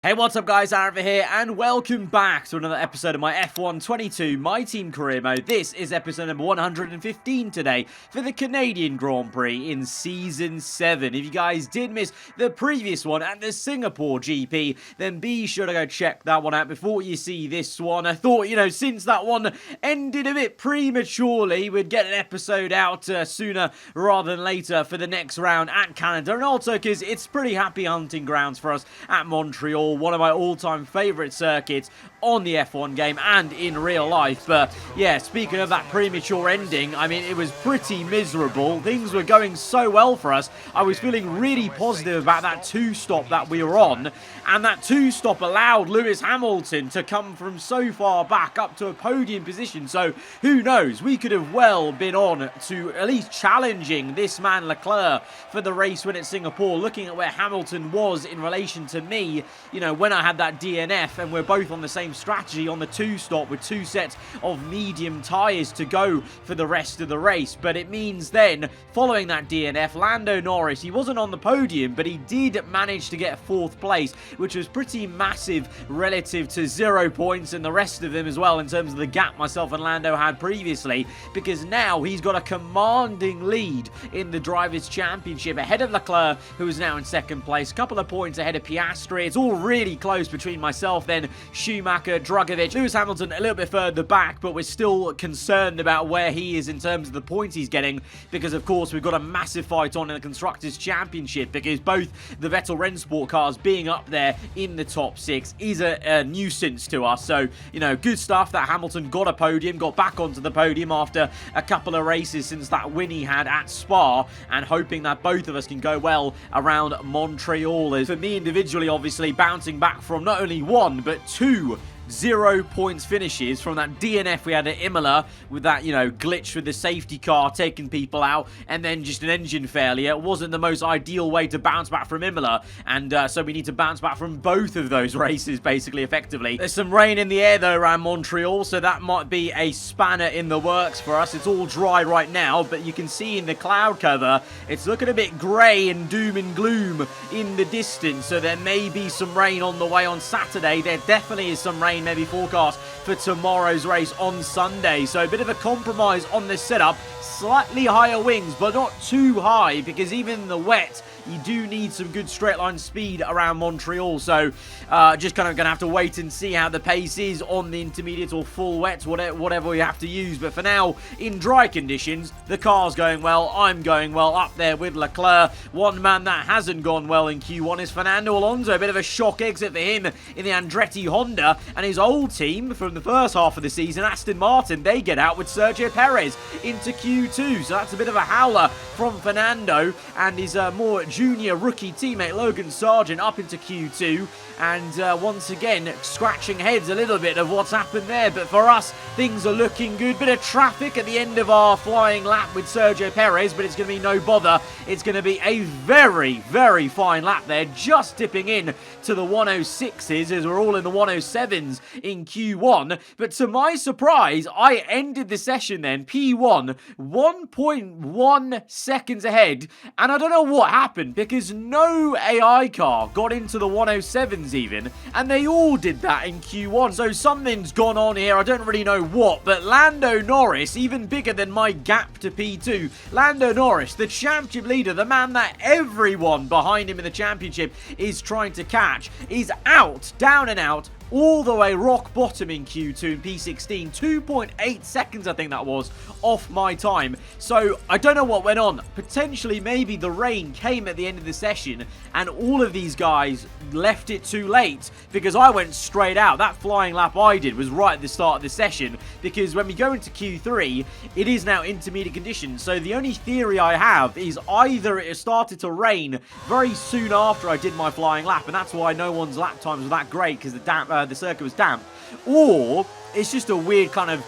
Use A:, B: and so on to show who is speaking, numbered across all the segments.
A: Hey, what's up guys, AARava here, and welcome back to another episode of my F1 22 My Team Career Mode. This is episode number 115 today for the Canadian Grand Prix in Season 7. If you guys did miss the previous one and the Singapore GP, then be sure to go check that one out before you see this one. I thought, since that one ended a bit prematurely, we'd get an episode out sooner rather than later for the next round at Canada, and also because it's pretty happy hunting grounds for us at Montreal. One of my all-time favourite circuits on the F1 game and in real life. But yeah, speaking of that premature ending, I mean, it was pretty miserable. Things were going so well for us. I was feeling really positive about that two-stop that we were on, and that two-stop allowed Lewis Hamilton to come from so far back up to a podium position. So who knows, we could have well been on to at least challenging this man Leclerc for the race win at Singapore. Looking at where Hamilton was in relation to me, when I had that DNF, and we're both on the same strategy on the two-stop with two sets of medium tyres to go for the rest of the race. But it means then, following that DNF, Lando Norris, he wasn't on the podium, but he did manage to get 4th place, which was pretty massive relative to 0 points and the rest of them as well, in terms of the gap myself and Lando had previously, because now he's got a commanding lead in the Drivers' Championship ahead of Leclerc, who is now in 2nd place, a couple of points ahead of Piastri. It's all really close between myself, then Schumacher, Drugovich, Lewis Hamilton a little bit further back, but we're still concerned about where he is in terms of the points he's getting, because of course we've got a massive fight on in the Constructors' Championship, because both the Vettel Rennsport cars being up there in the top 6 is a nuisance to us. So, good stuff that Hamilton got a podium, got back onto the podium after a couple of races since that win he had at Spa, and hoping that both of us can go well around Montreal. As for me individually, obviously, bouncing back from not only 1 but 2 0 points finishes from that DNF we had at Imola, with that, glitch with the safety car taking people out, and then just an engine failure. It wasn't the most ideal way to bounce back from Imola, and so we need to bounce back from both of those races, basically, effectively. There's some rain in the air, though, around Montreal, so that might be a spanner in the works for us. It's all dry right now, but you can see in the cloud cover, it's looking a bit grey and doom and gloom in the distance, so there may be some rain on the way on Saturday. There definitely is some rain maybe forecast for tomorrow's race on Sunday. So a bit of a compromise on this setup. Slightly higher wings, but not too high, because even in the wet, you do need some good straight line speed around Montreal. So just kind of going to have to wait and see how the pace is on the intermediate or full wet, whatever we have to use. But for now, in dry conditions, the car's going well, I'm going well up there with Leclerc. One man that hasn't gone well in Q1 is Fernando Alonso. A bit of a shock exit for him in the Andretti Honda, and his old team from the first half of the season, Aston Martin, they get out with Sergio Perez into Q2. So that's a bit of a howler from Fernando, and his more junior rookie teammate Logan Sargent up into Q2, and once again scratching heads a little bit of what's happened there. But for us, things are looking good. Bit of traffic at the end of our flying lap with Sergio Perez, but it's going to be no bother. It's going to be a very, very fine lap there, just tipping in to the 106s as we're all in the 107s in Q1. But to my surprise, I ended the session then, P1, 1.1 seconds ahead, and I don't know what happened, because no AI car got into the 107s even, and they all did that in Q1. So something's gone on here, I don't really know what, but Lando Norris, even bigger than my gap to P2, Lando Norris, the championship leader, the man that everyone behind him in the championship is trying to catch, is out, down and out, all the way rock bottom in Q2 and P16, 2.8 seconds I think that was off my time. So I don't know what went on. Potentially maybe the rain came at the end of the session and all of these guys left it too late, because I went straight out. That flying lap I did was right at the start of the session, because when we go into Q3 it is now intermediate conditions. So the only theory I have is either it started to rain very soon after I did my flying lap, and that's why no one's lap times were that great, because the circuit was damp, or it's just a weird kind of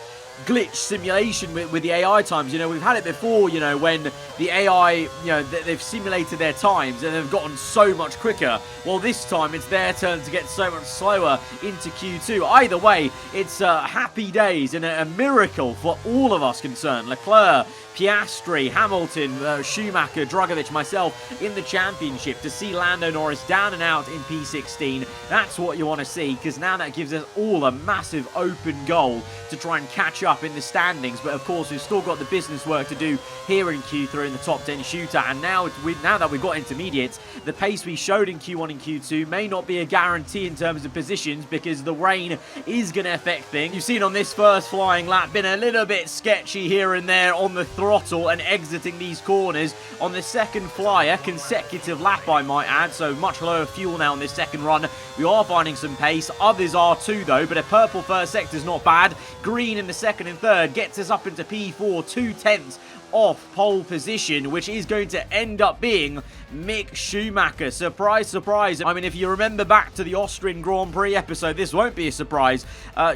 A: glitch simulation with the AI times. You know, we've had it before, you know, when the AI, you know, they've simulated their times and they've gotten so much quicker. Well, this time it's their turn to get so much slower into Q2. Either way, it's happy days and a miracle for all of us concerned. Leclerc, Piastri, Hamilton, Schumacher, Drugovich, myself in the championship. To see Lando Norris down and out in P16, that's what you want to see, because now that gives us all a massive open goal to try and catch up in the standings. But of course, we've still got the business work to do here in Q3 in the top 10 shootout. And now that we've got intermediates, the pace we showed in Q1 and Q2 may not be a guarantee in terms of positions, because the rain is going to affect things. You've seen on this first flying lap, been a little bit sketchy here and there on the throttle and exiting these corners. On the second flyer, consecutive lap I might add, so much lower fuel now on this second run. We are finding some pace, others are too though, but a purple first sector is not bad. Green in the second and third gets us up into P4, 2/10 off pole position, which is going to end up being Mick Schumacher. Surprise, surprise. I mean, if you remember back to the Austrian Grand Prix episode, this won't be a surprise.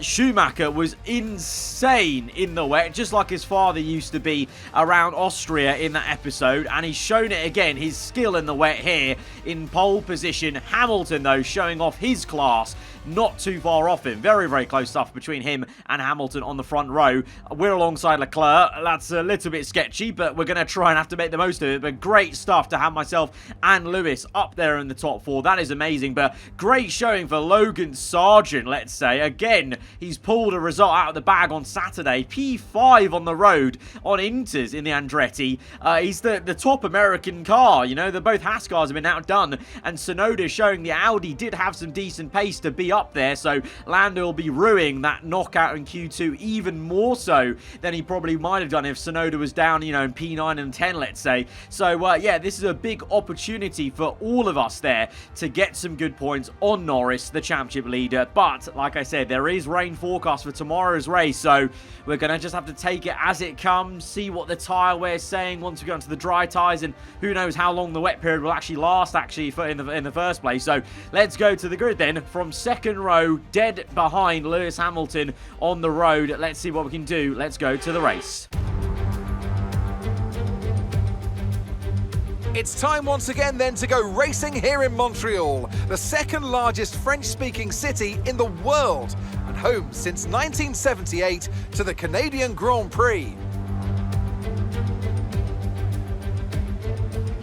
A: Schumacher was insane in the wet, just like his father used to be around Austria in that episode, and he's shown it again, his skill in the wet here in pole position. Hamilton, though, showing off his class, not too far off him. Very, very close stuff between him and Hamilton on the front row. We're alongside Leclerc. That's a little bit sketchy, but we're going to try and have to make the most of it. But great stuff to have myself and Lewis up there in the top four. That is amazing. But great showing for Logan Sargent, let's say. Again, he's pulled a result out of the bag on Saturday. P5 on the road on Inters in the Andretti. He's the top American car. You know, both Haas cars have been outdone. And Tsunoda showing the Audi did have some decent pace to be up there. So Lando will be ruining that knockout in Q2 even more so than he probably might have done if Tsunoda was down, you know, in P9 and 10, let's say. So, yeah, this is a big opportunity for all of us there to get some good points on Norris, the championship leader. But, like I said, there is rain forecast for tomorrow's race, so we're going to just have to take it as it comes, see what the tyre wear's saying once we go into the dry tyres, and who knows how long the wet period will actually last, in the first place. So, let's go to the grid then. From second row, dead behind Lewis Hamilton on the road. Let's see what we can do. Let's go to the race.
B: It's time once again then to go racing here in Montreal, the second largest French-speaking city in the world, and home since 1978 to the Canadian Grand Prix.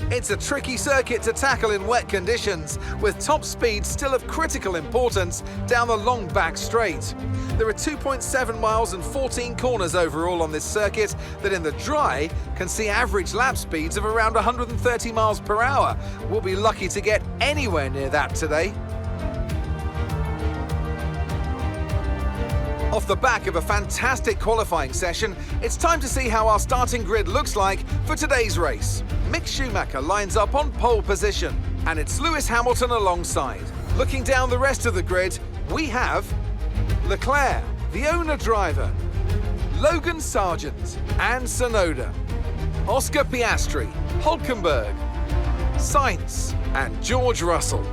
B: It's a tricky circuit to tackle in wet conditions, with top speed still of critical importance down the long back straight. There are 2.7 miles and 14 corners overall on this circuit that in the dry can see average lap speeds of around 130 miles per hour. We'll be lucky to get anywhere near that today. Off the back of a fantastic qualifying session, it's time to see how our starting grid looks like for today's race. Mick Schumacher lines up on pole position, and it's Lewis Hamilton alongside. Looking down the rest of the grid, we have Leclerc, the owner driver, Logan Sargent and Tsunoda, Oscar Piastri, Hülkenberg, Sainz and George Russell,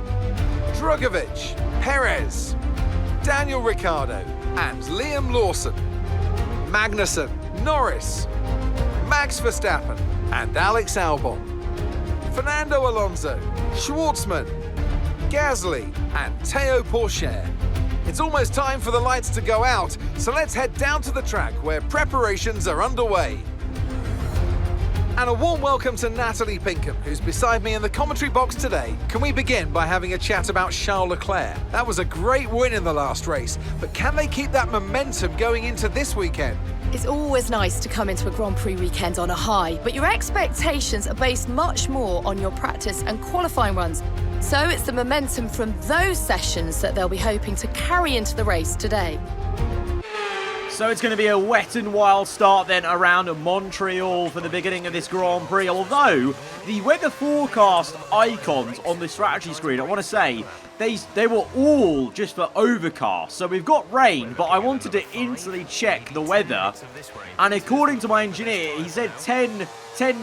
B: Drugovich, Perez, Daniel Ricciardo and Liam Lawson, Magnussen, Norris, Max Verstappen and Alex Albon, Fernando Alonso, Schwartzman, Gasly and Théo Pourchaire. It's almost time for the lights to go out, so let's head down to the track where preparations are underway. And a warm welcome to Natalie Pinkham, who's beside me in the commentary box today. Can we begin by having a chat about Charles Leclerc? That was a great win in the last race, but can they keep that momentum going into this weekend?
C: It's always nice to come into a Grand Prix weekend on a high, but your expectations are based much more on your practice and qualifying runs. So it's the momentum from those sessions that they'll be hoping to carry into the race today.
A: So it's going to be a wet and wild start then around Montreal for the beginning of this Grand Prix. Although the weather forecast icons on the strategy screen, I want to say, they were all just for overcast. So we've got rain, but I wanted to instantly check the weather. And according to my engineer, he said 10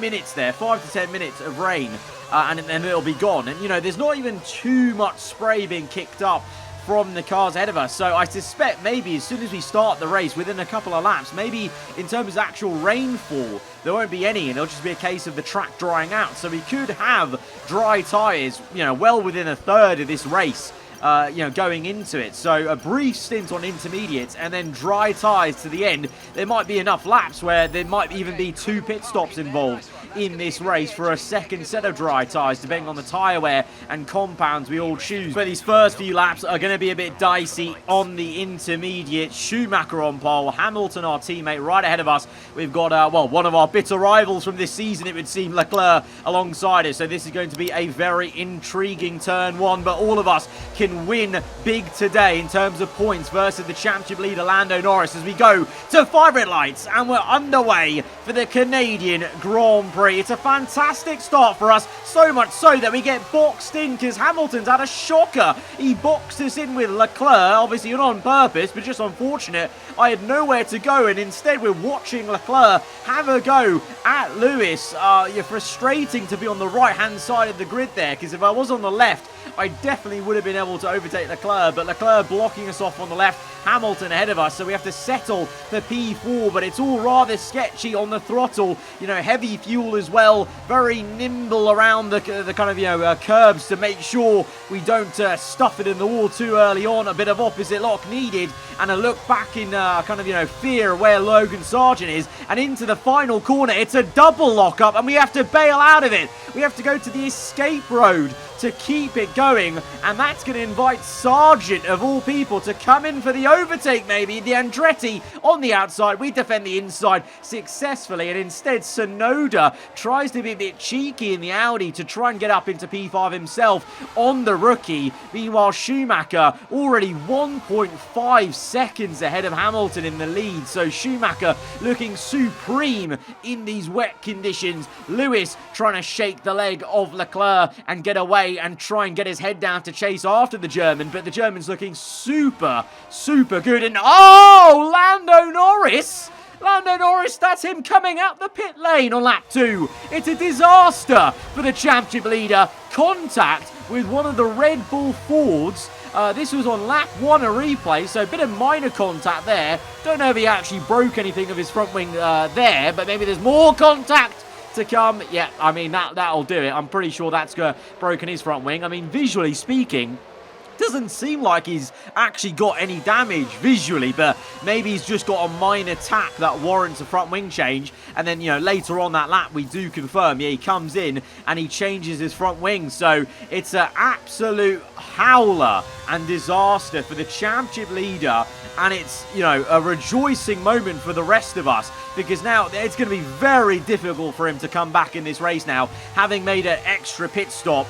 A: minutes there, 5 to 10 minutes of rain, and then it'll be gone. And, you know, there's not even too much spray being kicked up from the cars ahead of us. So I suspect maybe as soon as we start the race, within a couple of laps, maybe in terms of actual rainfall, there won't be any, and it'll just be a case of the track drying out. So we could have dry tyres, well within a third of this race. Going into it. So a brief stint on intermediates and then dry tyres to the end. There might be enough laps where there might even be 2 pit stops involved in this race for a second set of dry tyres, depending on the tyre wear and compounds we all choose. But these first few laps are going to be a bit dicey on the intermediate. Schumacher on pole, Hamilton, our teammate, right ahead of us. We've got, one of our bitter rivals from this season, it would seem, Leclerc alongside us. So this is going to be a very intriguing turn 1, but all of us can win big today in terms of points versus the championship leader Lando Norris as we go to 5 red lights and we're underway for the Canadian Grand Prix. It's a fantastic start for us, so much so that we get boxed in because Hamilton's had a shocker. He boxed us in with Leclerc, obviously not on purpose, but just unfortunate. I had nowhere to go and instead we're watching Leclerc have a go at Lewis. You're frustrating to be on the right hand side of the grid there, because if I was on the left, I definitely would have been able to overtake Leclerc, but Leclerc blocking us off on the left, Hamilton ahead of us, so we have to settle for P4, but it's all rather sketchy on the throttle. Heavy fuel as well, very nimble around the kind of, curbs to make sure we don't stuff it in the wall too early on. A bit of opposite lock needed, and a look back in fear where Logan Sargent is, and into the final corner. It's a double lockup, and we have to bail out of it. We have to go to the escape road to keep it going, and that's going to invite Sargent, of all people, to come in for the overtake maybe. The Andretti on the outside, we defend the inside successfully, and instead Tsunoda tries to be a bit cheeky in the Audi to try and get up into P5 himself on the rookie. Meanwhile, Schumacher already 1.5 seconds ahead of Hamilton in the lead, so Schumacher looking supreme in these wet conditions. Lewis trying to shake the leg of Leclerc and get away and try and get his head down to chase after the German, but the German's looking super good. And Lando Norris, that's him coming out the pit lane on lap 2. It's a disaster for the championship leader. Contact with one of the Red Bull Fords. This was on lap 1, a replay, so a bit of minor contact there. Don't know if he actually broke anything of his front wing there, but maybe there's more contact to come. Yeah, I mean, that'll do it. I'm pretty sure that's broken his front wing. I mean, visually speaking, doesn't seem like he's actually got any damage visually, but maybe he's just got a minor tap that warrants a front wing change. And then, later on that lap, we do confirm, he comes in and he changes his front wing. So it's an absolute howler and disaster for the championship leader. And it's, a rejoicing moment for the rest of us, because now it's going to be very difficult for him to come back in this race now, having made an extra pit stop,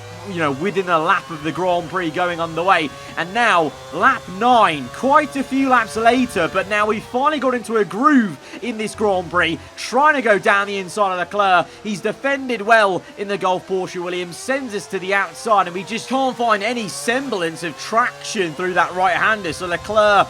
A: within a lap of the Grand Prix going underway. And now, lap 9, quite a few laps later, but now we've finally got into a groove in this Grand Prix, trying to go down the inside of Leclerc. He's defended well in the Gulf Porsche Williams, sends us to the outside, and we just can't find any semblance of traction through that right-hander. So Leclerc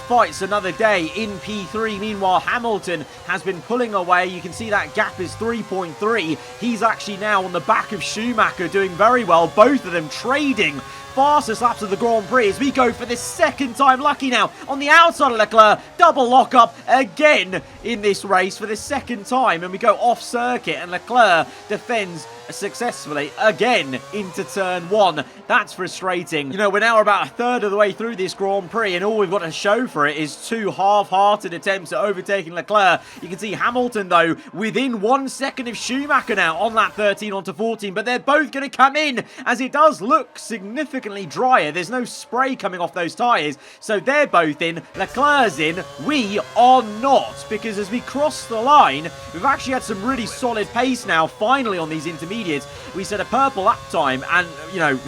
A: fights another day in P3. Meanwhile, Hamilton has been pulling away. You can see that gap is 3.3. He's actually now on the back of Schumacher, doing very well. Both of them trading fastest laps of the Grand Prix as we go for the second time lucky now on the outside of Leclerc. Double lockup again in this race for the second time, and we go off circuit, and Leclerc defends successfully again into turn 1. That's frustrating. We're now about a third of the way through this Grand Prix, and all we've got to show for it is 2 half-hearted attempts at overtaking Leclerc. You can see Hamilton, though, within 1 second of Schumacher now on lap 13 onto 14, but they're both going to come in as it does look significantly drier. There's no spray coming off those tyres, so they're both in. Leclerc's in. We are not, because as we cross the line, we've actually had some really solid pace now, finally, on these intermediates. We set a purple lap time, and,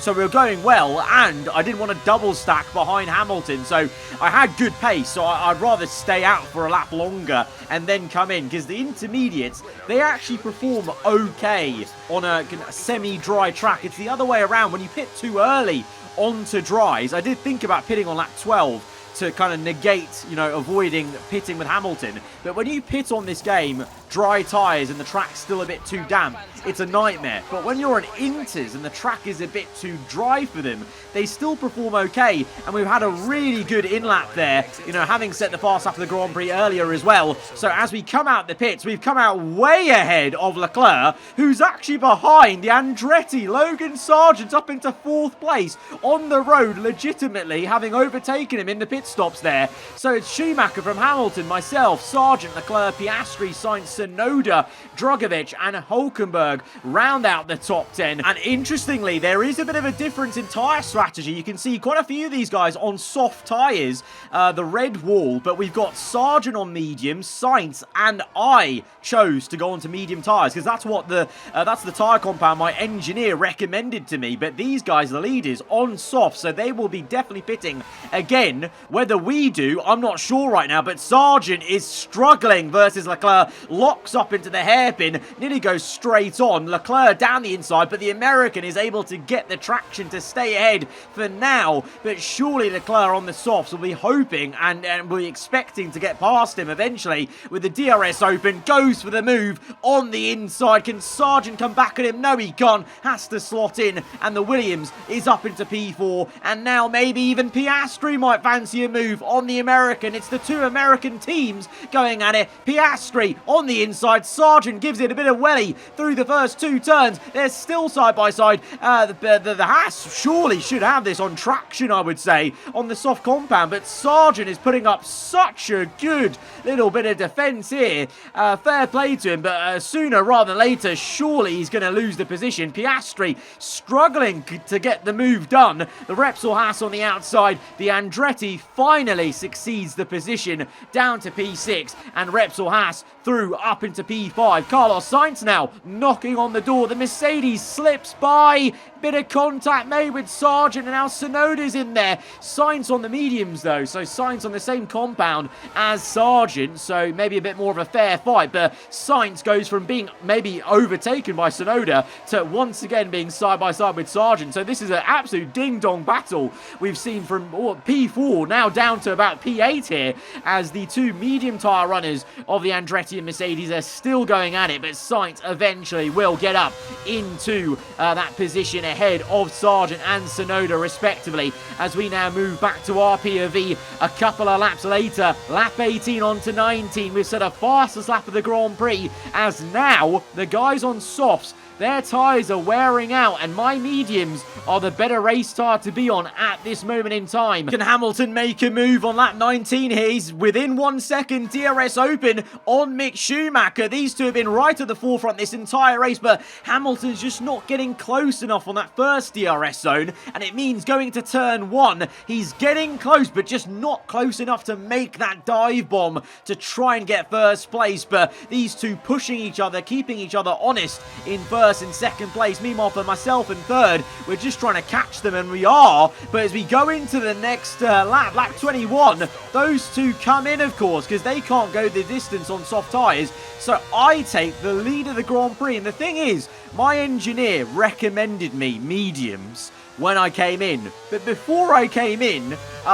A: so we were going well, and I didn't want to double stack behind Hamilton, so I had good pace, so I'd rather stay out for a lap longer and then come in, because the intermediates, they actually perform okay on a semi-dry track. It's the other way around. When you pit too early onto dries, I did think about pitting on lap 12 to kind of negate, avoiding pitting with Hamilton. But when you pit on this game dry tyres and the track's still a bit too damp, it's a nightmare. But when you're on inters and the track is a bit too dry for them, they still perform okay. And we've had a really good in-lap there, you know, having set the fast lap of the Grand Prix earlier as well. So as we come out the pits, we've come out way ahead of Leclerc, who's actually behind the Andretti. Logan Sargent up into 4th place on the road, legitimately having overtaken him in the pit stops there. So it's Schumacher from Hamilton, myself, Sargent, Leclerc, Piastri, Sainz, Tsunoda, Drogovic and Hulkenberg round out the top 10. And interestingly, there is a bit of a difference in tyre strategy. You can see quite a few of these guys on soft tyres, the red wall, but we've got Sargent on medium, Sainz and I chose to go onto medium tyres because that's what that's the tyre compound my engineer recommended to me. But these guys, the leaders, on soft, so they will be definitely pitting again. Whether we do, I'm not sure right now, but Sargent is struggling versus Leclerc, locks up into the hairpin, nearly goes straight on. Leclerc down the inside, but the American is able to get the traction to stay ahead for now. But surely Leclerc on the softs will be hoping and will be expecting to get past him eventually with the DRS open. Goes for the move on the inside. Can Sargent come back at him? No, he can't. Has to slot in, and the Williams is up into P4, and now maybe even Piastri might fancy a move on the American. It's the two American teams going at it. Piastri on the inside. Sargent gives it a bit of welly through the first 2 turns. They're still side by side. The Haas surely should have this on traction, I would say, on the soft compound, but Sargent is putting up such a good little bit of defence here. Fair play to him, but sooner rather than later, surely he's going to lose the position. Piastri struggling to get the move done. The Repsol Haas on the outside. The Andretti finally succeeds the position down to P6, and Repsol Haas through up into P5. Carlos Sainz now knocking on the door. The Mercedes slips by. Bit of contact made with Sargent, and now Tsunoda's in there. Sainz on the mediums though, so Sainz on the same compound as Sargent, so maybe a bit more of a fair fight. But Sainz goes from being maybe overtaken by Tsunoda to once again being side by side with Sargent. So this is an absolute ding-dong battle we've seen from P4 now down to about P8 here, as the two medium tyre runners of the Andretti and Mercedes are still going at it. But Sainz eventually will get up into that position ahead of Sargent and Tsunoda respectively, as we now move back to our POV a couple of laps later. Lap 18 on to 19. We've set a fastest lap of the Grand Prix, as now the guys on softs, their tyres are wearing out, and my mediums are the better race tyre to be on at this moment in time. Can Hamilton make a move on lap 19 here? He's within 1 second. DRS open on Mick Schumacher. These two have been right at the forefront this entire race, but Hamilton's just not getting close enough on that first DRS zone, and it means going to turn 1. He's getting close, but just not close enough to make that dive bomb to try and get first place. But these two pushing each other, keeping each other honest in first and second place. Meanwhile, for myself in third, we're just trying to catch them, and we are. But as we go into the next lap 21, those two come in, of course, because they can't go the distance on soft tyres. So I take the lead of the Grand Prix. And the thing is, my engineer recommended me mediums when I came in. But before I came in,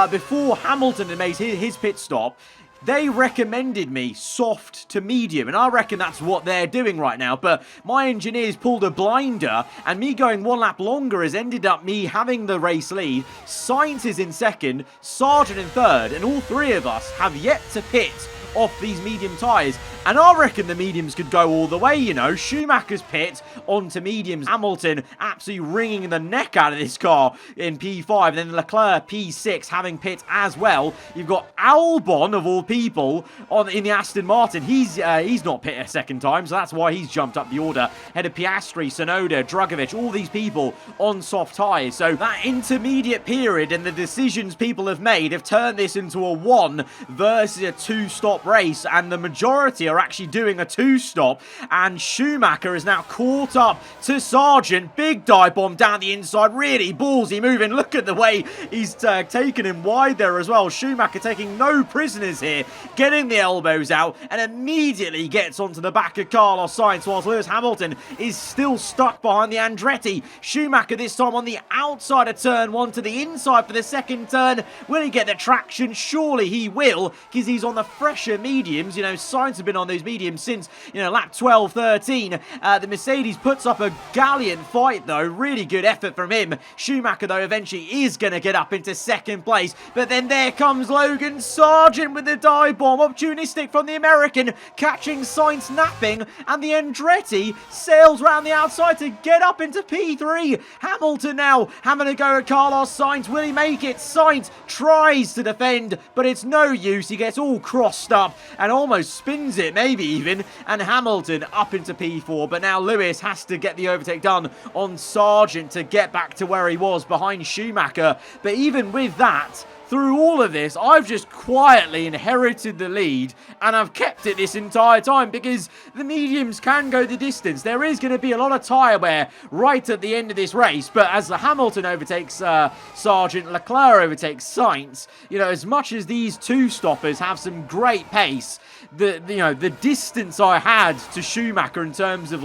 A: before Hamilton had made his pit stop, they recommended me soft to medium, and I reckon that's what they're doing right now. But my engineers pulled a blinder, and me going 1 lap longer has ended up me having the race lead. Sainz is in second, Sargent in third, and all three of us have yet to pit off these medium tyres. And I reckon the mediums could go all the way, you know. Schumacher's pit onto mediums. Hamilton absolutely wringing the neck out of this car in P5. And then Leclerc P6 having pit as well. You've got Albon, of all people, in the Aston Martin. He's not pit a second time, so that's why he's jumped up the order. Head of Piastri, Tsunoda, Drogovic, all these people on soft tyres. So that intermediate period and the decisions people have made have turned this into a 1 versus a 2-stop race, and the majority are actually doing a 2-stop, and Schumacher is now caught up to Sargent. Big dive bomb down the inside, really ballsy moving. Look at the way he's taken him wide there as well. Schumacher taking no prisoners here, getting the elbows out, and immediately gets onto the back of Carlos Sainz, whilst Lewis Hamilton is still stuck behind the Andretti. Schumacher this time on the outside of turn 1 to the inside for the second turn. Will he get the traction? Surely he will, because he's on the fresh fresher mediums. You know, Sainz have been on those mediums since, you know, lap 12, 13. The Mercedes puts up a gallant fight, though. Really good effort from him. Schumacher, though, eventually is going to get up into second place. But then there comes Logan Sargeant with the dive bomb. Opportunistic from the American, catching Sainz napping. And the Andretti sails round the outside to get up into P3. Hamilton now having a go at Carlos Sainz. Will he make it? Sainz tries to defend, but it's no use. He gets all crossed up and almost spins it, maybe even. And Hamilton up into P4. But now Lewis has to get the overtake done on Sargeant to get back to where he was behind Schumacher. But even with that, through all of this, I've just quietly inherited the lead, and I've kept it this entire time because the mediums can go the distance. There is going to be a lot of tyre wear right at the end of this race, but as the Hamilton overtakes Sargeant, Leclerc overtakes Sainz, you know, as much as these two stoppers have some great pace, the distance I had to Schumacher in terms of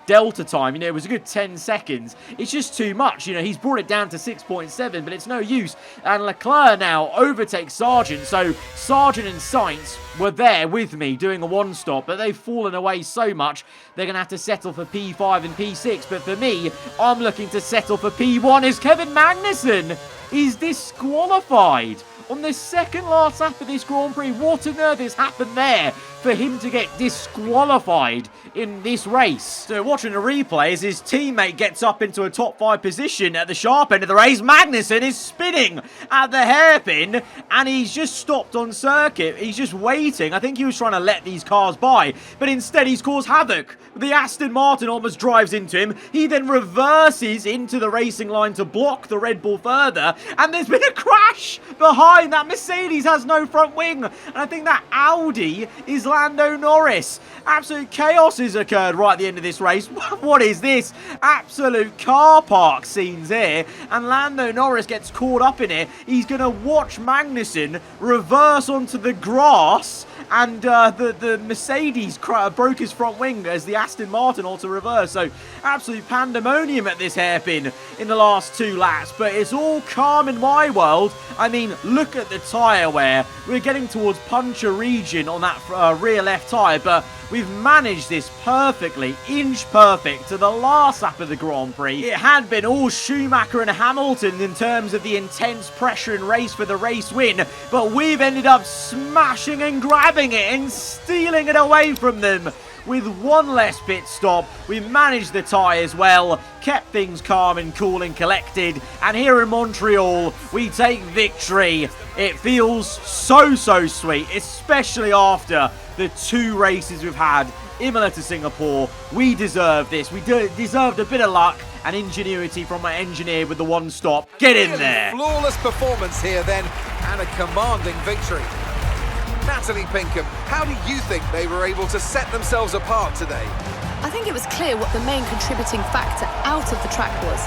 A: delta time, you know, it was a good 10 seconds. It's just too much. You know, he's brought it down to 6.7, but it's no use. And Leclerc now overtakes Sargeant, so Sargeant and Sainz were there with me doing a one stop, but they've fallen away so much they're going to have to settle for P5 and P6. But for me, I'm looking to settle for P1 as Kevin Magnussen is disqualified on the second last lap of this Grand Prix. What on earth has happened there for him to get disqualified in this race? So watching the replay as his teammate gets up into a top 5 position at the sharp end of the race, Magnussen is spinning at the hairpin and he's just stopped on circuit. He's just waiting. I think he was trying to let these cars by, but instead he's caused havoc. The Aston Martin almost drives into him. He then reverses into the racing line to block the Red Bull further, and there's been a crash behind. That Mercedes has no front wing, and I think that Audi is Lando Norris. Absolute chaos has occurred right at the end of this race. What is this? Absolute car park scenes here, and Lando Norris gets caught up in it. He's going to watch Magnussen reverse onto the grass, and the Mercedes broke his front wing as the Aston Martin also reversed. So absolute pandemonium at this hairpin in the last 2 laps, but it's all calm in my world. I mean, look at the tyre wear. We're getting towards puncture region on that rear left tyre, but we've managed this perfectly, inch perfect, to the last lap of the Grand Prix. It had been all Schumacher and Hamilton in terms of the intense pressure and race for the race win, but we've ended up smashing and grabbing it and stealing it away from them. With one less pit stop, we managed the tyres well, kept things calm and cool and collected, and here in Montreal, we take victory. It feels so sweet, especially after the 2 races we've had, Imola to Singapore. We deserve this. We deserved a bit of luck and ingenuity from my engineer with the one stop. Get in there.
B: Flawless performance here then, and a commanding victory. Natalie Pinkham, how do you think they were able to set themselves apart today?
C: I think it was clear what the main contributing factor out of the track was: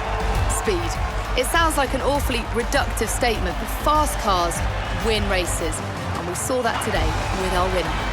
C: speed. It sounds like an awfully reductive statement, but fast cars win races, and we saw that today with our winner.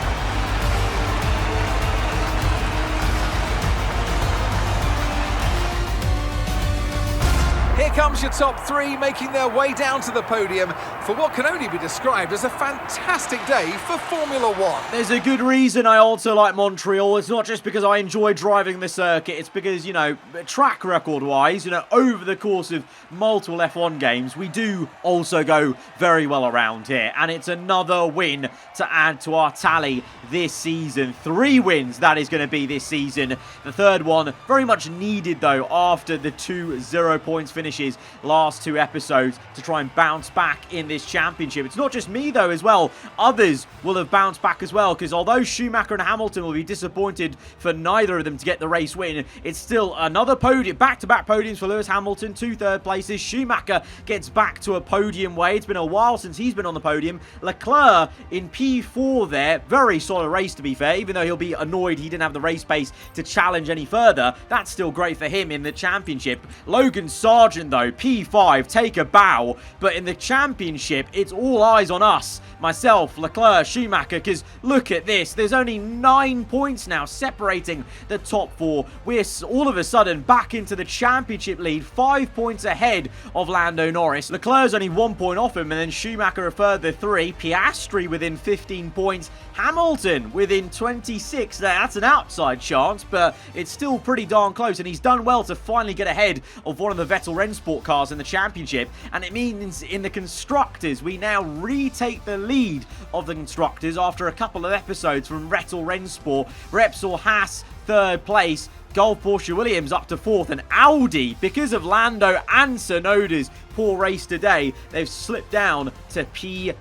B: Here comes your top 3 making their way down to the podium for what can only be described as a fantastic day for Formula 1.
A: There's a good reason I also like Montreal. It's not just because I enjoy driving the circuit. It's because, you know, track record-wise, you know, over the course of multiple F1 games, we do also go very well around here. And it's another win to add to our tally this season. 3 wins that is going to be this season. The third one very much needed, though, after the 2 0-points finishes last 2 episodes to try and bounce back in this championship. It's not just me, though, as well. Others will have bounced back as well, because although Schumacher and Hamilton will be disappointed for neither of them to get the race win, it's still another podium, back-to-back podiums for Lewis Hamilton, 2 third places. Schumacher gets back to a podium way. It's been a while since he's been on the podium. Leclerc in P4 there. Very solid race, to be fair, even though he'll be annoyed he didn't have the race pace to challenge any further. That's still great for him in the championship. Logan Sargeant, moment, though, P5 take a bow, but in the championship, it's all eyes on us. Myself, Leclerc, Schumacher, because look at this. There's only 9 points now separating the top 4. We're all of a sudden back into the championship lead, 5 points ahead of Lando Norris. Leclerc's only 1 point off him, and then Schumacher a further 3. Piastri within 15 points. Hamilton within 26. That's an outside chance, but it's still pretty darn close, and he's done well to finally get ahead of one of the Vettel Rennsport cars in the championship, and it means in the Constructors, we now retake the lead of the Constructors after a couple of episodes from Vettel Rennsport. Repsol Haas, 3rd place. Gulf Porsche Williams up to 4th, and Audi, because of Lando and Tsunoda's poor race today, they've slipped down to P5.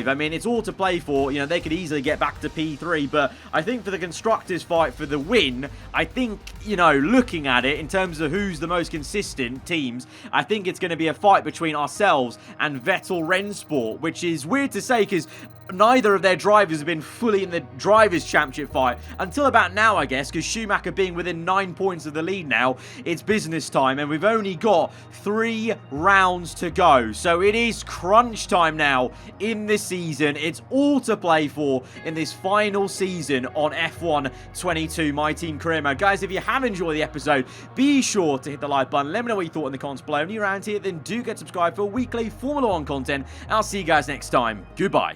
A: I mean, it's all to play for. You know, they could easily get back to P3, but I think for the Constructors fight for the win, I think, you know, looking at it in terms of who's the most consistent teams, I think it's going to be a fight between ourselves and Vettel Rennsport, which is weird to say because neither of their drivers have been fully in the Drivers' Championship fight until about now, I guess, because Schumacher being within 9 points of the lead now, it's business time, and we've only got 3 rounds to go. So it is crunch time now in this season. It's all to play for in this final season on F1 22, My Team Career Mode. Guys, if you have enjoyed the episode, be sure to hit the like button. Let me know what you thought in the comments below. And if you're around here, then do get subscribed for weekly Formula 1 content. I'll see you guys next time. Goodbye.